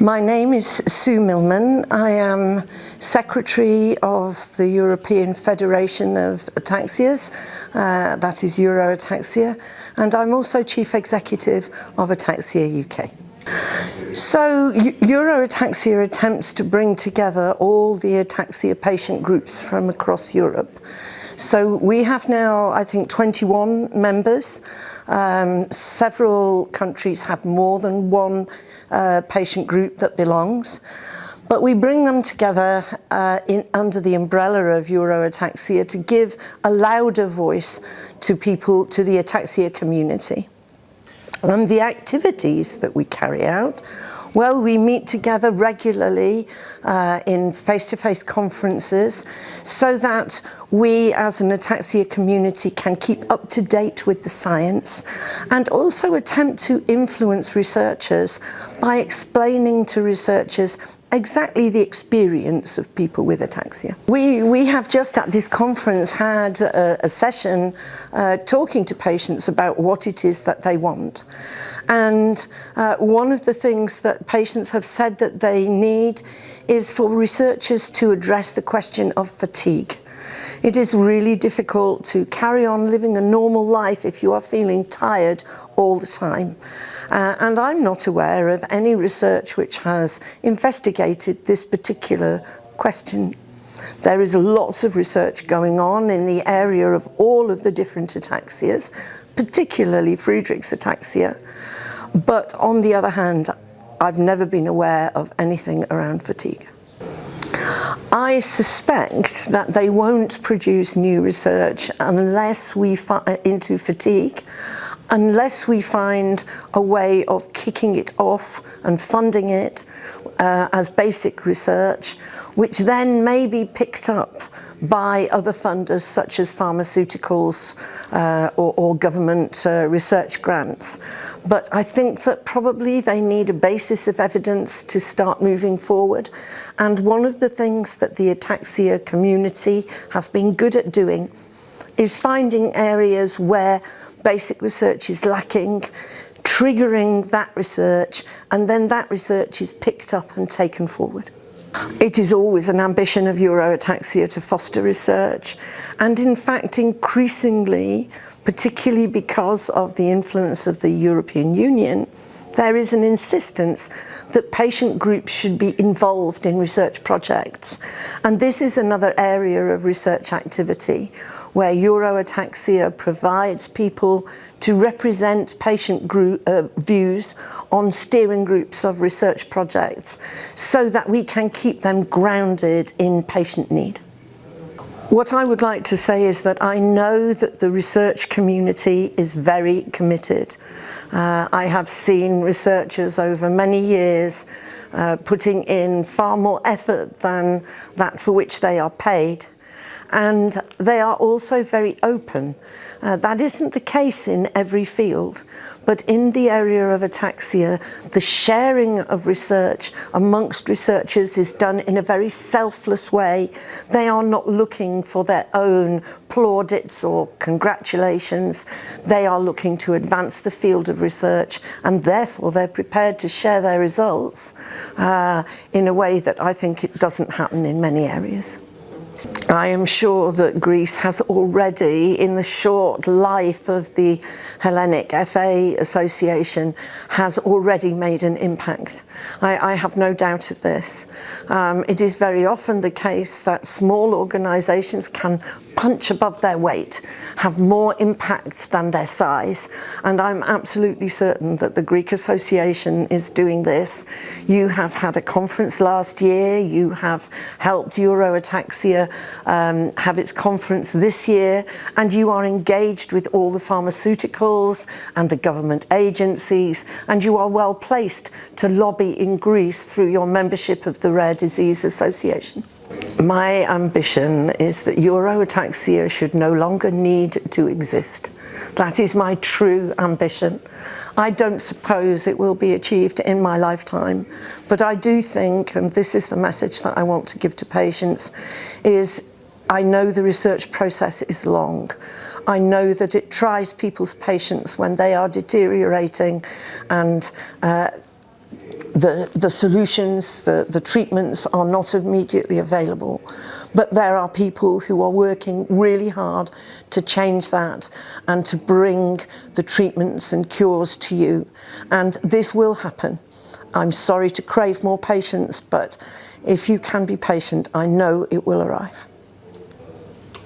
My name is Sue Millman. I am Secretary of the European Federation of ATAXIAs, that is ATAXIA, and I'm also Chief Executive of ATAXIA UK. So ATAXIA attempts to bring together all the ataxia patient groups from across Europe. So we have now, I think, 21 members. Several countries have more than one patient group that belongs. But we bring them together under the umbrella of ATAXIA to give a louder voice to people, to the ataxia community. And the activities that we carry out, well, we meet together regularly in face-to-face conferences so that we as an ataxia community can keep up to date with the science and also attempt to influence researchers by explaining to researchers exactly the experience of people with ataxia. We have just at this conference had a session talking to patients about what it is that they want. And one of the things that patients have said that they need is for researchers to address the question of fatigue. It is really difficult to carry on living a normal life if you are feeling tired all the time. And I'm not aware of any research which has investigated this particular question. There is lots of research going on in the area of all of the different ataxias, particularly Friedreich's ataxia. But on the other hand, I've never been aware of anything around fatigue. I suspect that they won't produce new research unless we into fatigue, unless we find a way of kicking it off and funding it as basic research, which then may be picked up by other funders such as pharmaceuticals or government research grants. But I think that probably they need a basis of evidence to start moving forward. And one of the things that the ataxia community has been good at doing is finding areas where basic research is lacking, triggering that research, and then that research is picked up and taken forward. It is always an ambition of ATAXIA to foster research, and in fact increasingly, particularly because of the influence of the European Union, there is an insistence that patient groups should be involved in research projects. And this is another area of research activity where ATAXIA provides people to represent patient group views on steering groups of research projects so that we can keep them grounded in patient need. What I would like to say is that I know that the research community is very committed. I have seen researchers over many years putting in far more effort than that for which they are paid. And they are also very open. That isn't the case in every field, but in the area of ataxia, the sharing of research amongst researchers is done in a very selfless way. They are not looking for their own plaudits or congratulations. They are looking to advance the field of research, and therefore they're prepared to share their results in a way that I think it doesn't happen in many areas. I am sure that Greece has already, in the short life of the Hellenic FA Association, has already made an impact. I have no doubt of this. It is very often the case that small organisations can punch above their weight, have more impact than their size, and I'm absolutely certain that the Greek Association is doing this. You have had a conference last year, you have helped ATAXIA have its conference this year, and you are engaged with all the pharmaceuticals and the government agencies, and you are well placed to lobby in Greece through your membership of the Rare Disease Association. My ambition is that ATAXIA should no longer need to exist. That is my true ambition. I don't suppose it will be achieved in my lifetime, but I do think, and this is the message that I want to give to patients, is I know the research process is long. I know that it tries people's patience when they are deteriorating, and the solutions, the treatments are not immediately available, but there are people who are working really hard to change that and to bring the treatments and cures to you. And this will happen. I'm sorry to crave more patience, but if you can be patient, I know it will arrive.